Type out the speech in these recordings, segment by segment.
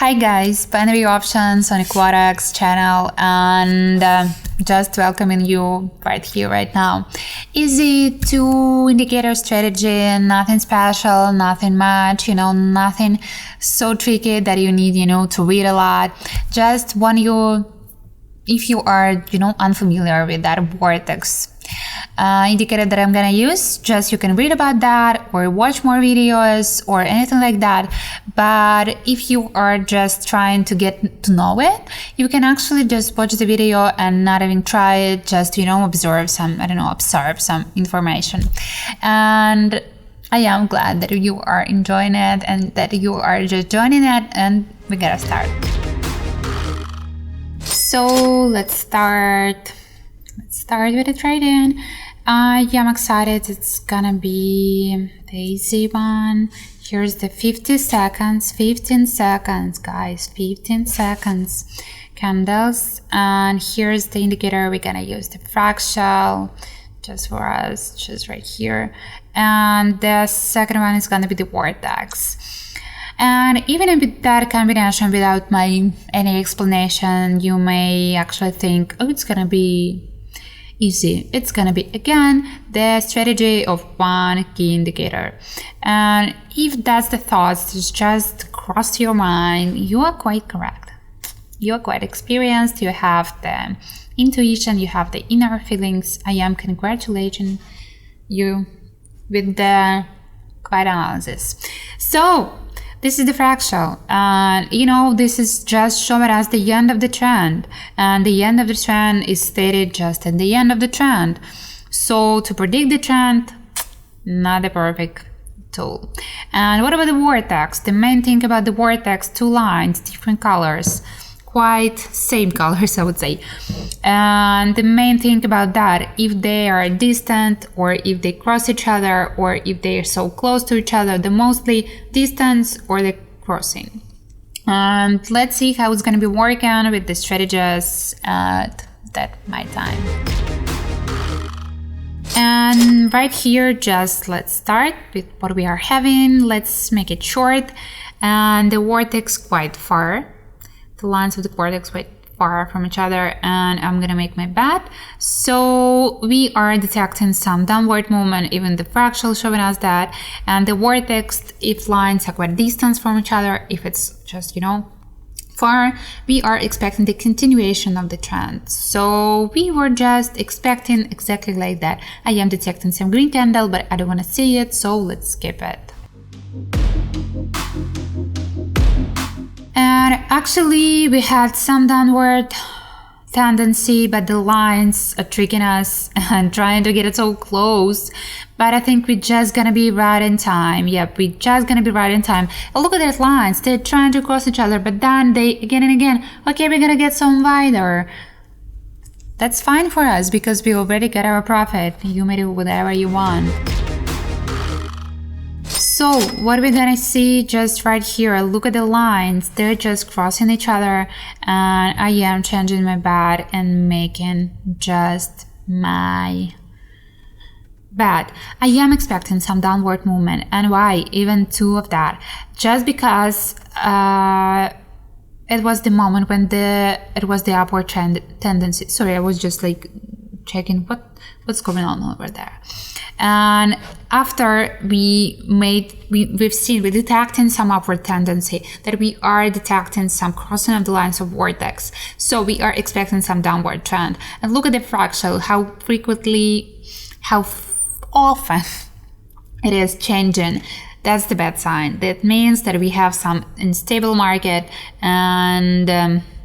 Hi guys, binary options on Quadrax channel, and just welcoming you right here, right now. Easy 2 indicator strategy, nothing special, nothing much, nothing so tricky that you need, to read a lot. Just if you are, unfamiliar with that vortex indicator that I'm gonna use, just you can read about that or watch more videos or anything like that. But if you are just trying to get to know it, you can actually just watch the video and not even try it, just observe some information. And I am glad that you are enjoying it and that you are just joining it, and we gotta start. So let's start with the trading. I am excited. It's gonna be the easy one. Here's the 15 seconds, guys, 15 seconds candles. And here's the indicator. We're gonna use the fractal just for us, just right here. And the second one is gonna be the vortex. And even with that combination, without any explanation, you may actually think, oh, it's gonna be easy. It's gonna be, again, the strategy of one key indicator. And if that's the thoughts that just crossed your mind, you are quite correct. You are quite experienced. You have the intuition. You have the inner feelings. I am congratulating you with the quiet analysis. So this is the fractal, and this is just showing us the end of the trend, and the end of the trend is stated just at the end of the trend. So to predict the trend, not a perfect tool. And what about the vortex? The main thing about the vortex, 2 lines, different colors, quite same colors, I would say. And the main thing about that, if they are distant or if they cross each other or if they are so close to each other, the mostly distance or the crossing. And let's see how it's going to be working with the strategies at my time. And right here, just let's start with what we are having. Let's make it short. And the vortex quite far. The lines of the vortex quite far from each other, and I'm gonna make my bet. So we are detecting some downward movement, even the fractal showing us that. And the vortex, if lines are quite distant from each other, if it's just far, we are expecting the continuation of the trend. So we were just expecting exactly like that. I am detecting some green candle, but I don't want to see it, so let's skip it. And actually we had some downward tendency, but the lines are tricking us and trying to get it so close. But I think we're just gonna be right in time. Yep, we're just gonna be right in time. And look at those lines, they're trying to cross each other, but then they again and again, okay, we're gonna get some wider. That's fine for us because we already got our profit. You may do whatever you want. So what we're gonna see just right here, look at the lines, they're just crossing each other, and I am changing my bet and making just my bet. I am expecting some downward movement, and why? Even 2 of that. Just because it was the moment when it was the upward trend tendency. Sorry, I was just checking what's going on over there. And after we're detecting some upward tendency, that we are detecting some crossing of the lines of vortex. So we are expecting some downward trend. And look at the fractal, how frequently, how often it is changing. That's the bad sign. That means that we have some unstable market, and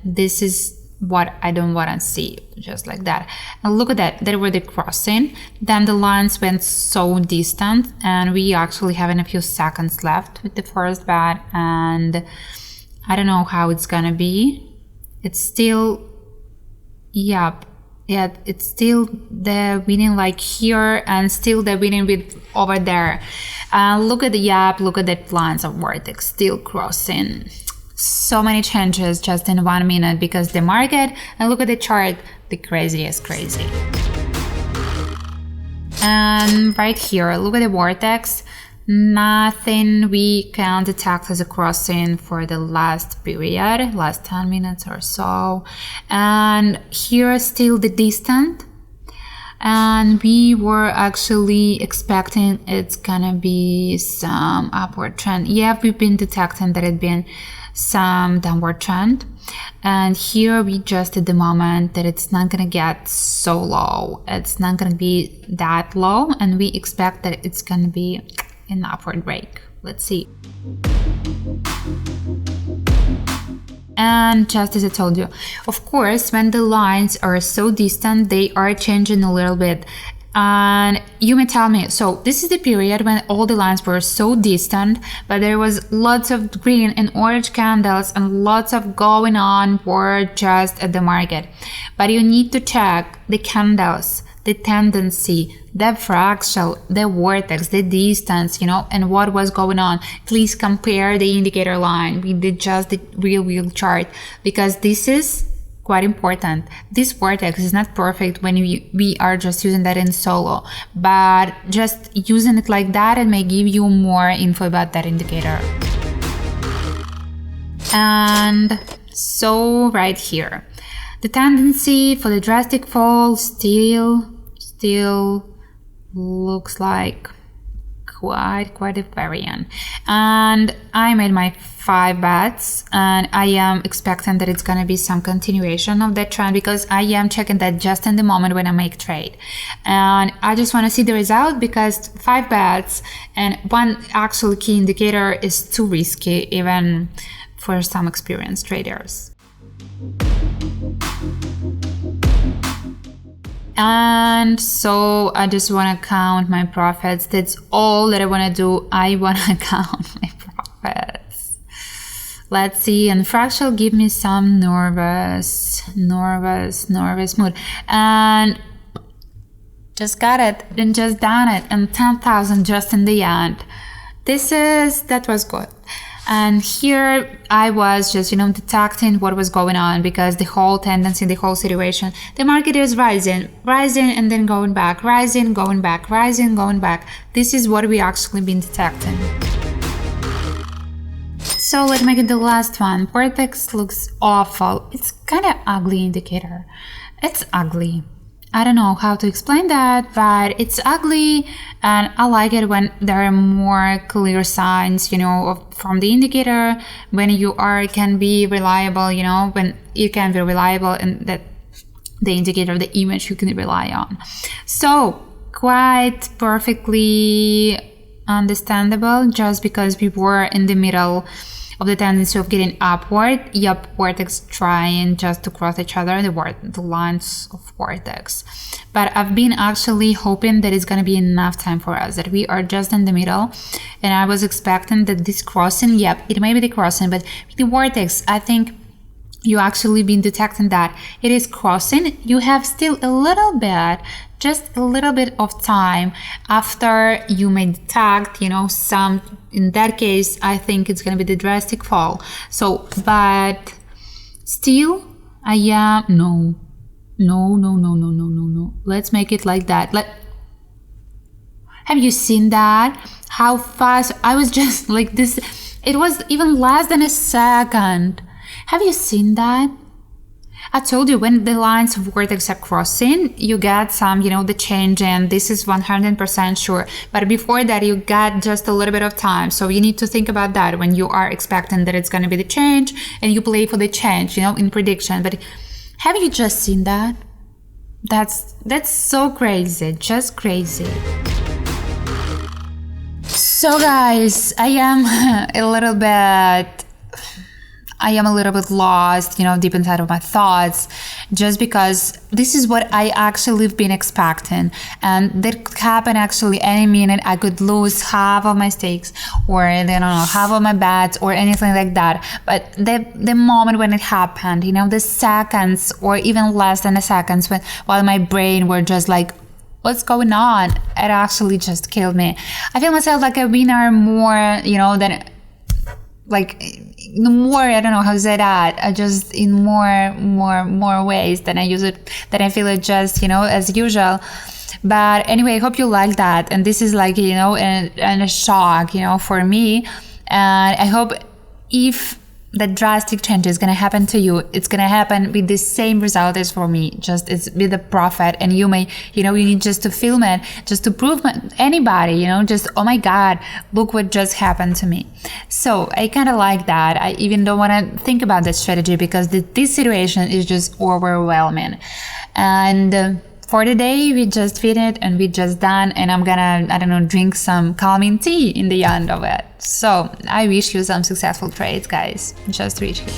this is what I don't want to see, just like that. And look at that, there were the crossing, then the lines went so distant, and we actually having a few seconds left with the first bet, and I don't know how it's gonna be. It's still, it's still the winning here, and still the winning with over there. Look at look at the lines of vortex still crossing. So many changes just in 1 minute because the market, and look at the chart, the craziest crazy. And right here, look at the vortex. nothing we can detect as a crossing for the last period, last 10 minutes or so. And here still the distance, and we were actually expecting it's gonna be some upward trend. Yeah, we've been detecting that it's been some downward trend, and here we just at the moment that it's not gonna get so low, it's not gonna be that low, and we expect that it's gonna be an upward break. Let's see. And just as I told you, of course, when the lines are so distant, they are changing a little bit. And you may tell me, so this is the period when all the lines were so distant, but there was lots of green and orange candles and lots of going on were just at the market. But you need to check the candles, the tendency, the fractal, the vortex, the distance, and what was going on. Please compare the indicator line with the real chart, because this is quite important. This vortex is not perfect when we are just using that in solo, but just using it like that, it may give you more info about that indicator. And so right here, the tendency for the drastic fall still looks like quite a variant. And I made my 5 bets, and I am expecting that it's gonna be some continuation of that trend, because I am checking that just in the moment when I make trade, and I just want to see the result, because 5 bets and one actual key indicator is too risky even for some experienced traders. And so I just want to count my profits. That's all that I want to do. I want to count my profits. Let's see. And fractal give me some nervous mood. And just got it and just done it. And 10,000 just in the end. That was good. And here I was just, detecting what was going on, because the whole tendency, the whole situation, the market is rising and then going back, rising, going back, rising, going back. This is what we actually been detecting. So let's make it the last one. Vortex looks awful. It's kind of ugly indicator. It's ugly. I don't know how to explain that, but it's ugly, and I like it when there are more clear signs, from the indicator, when you can be reliable, when you can be reliable, and that the indicator, the image you can rely on. So quite perfectly understandable, just because we were in the middle of the tendency of getting upward. Yep, vortex trying just to cross each other, the lines of vortex. But I've been actually hoping that it's going to be enough time for us, that we are just in the middle. And I was expecting that this crossing, yep, it may be the crossing, but with the vortex, I think you actually been detecting that it is crossing. You have still a little bit, just a little bit of time after you may detect, some, in that case, I think it's going to be the drastic fall. So, but still, no. Let's make it like that. Have you seen that? How fast? I was just like this. It was even less than a second. Have you seen that? I told you, when the lines of vortex are crossing, you get some, the change, and this is 100% sure. But before that, you got just a little bit of time. So you need to think about that when you are expecting that it's going to be the change, and you play for the change, in prediction. But have you just seen that? That's so crazy, just crazy. So guys, I am a little bit lost, deep inside of my thoughts, just because this is what I actually have been expecting. And that could happen actually any minute. I could lose half of my stakes, or half of my bets, or anything like that. But the moment when it happened, the seconds, or even less than a seconds, while my brain were just like, what's going on? It actually just killed me. I feel myself like a winner more, than like more, I don't know how to say that, just in more ways than I use it, than I feel it just, as usual. But anyway, I hope you like that. And this is like, and a shock, for me. And I hope if that drastic change is going to happen to you, it's going to happen with the same result as for me, just it's with the profit. And you may, you need just to film it, just to prove anybody, just, oh my God, look what just happened to me. So I kind of like that. I even don't want to think about this strategy because this situation is just overwhelming. And for the day, we just finished and we just done, and I'm gonna, drink some calming tea in the end of it. So I wish you some successful trades, guys. Just reach here.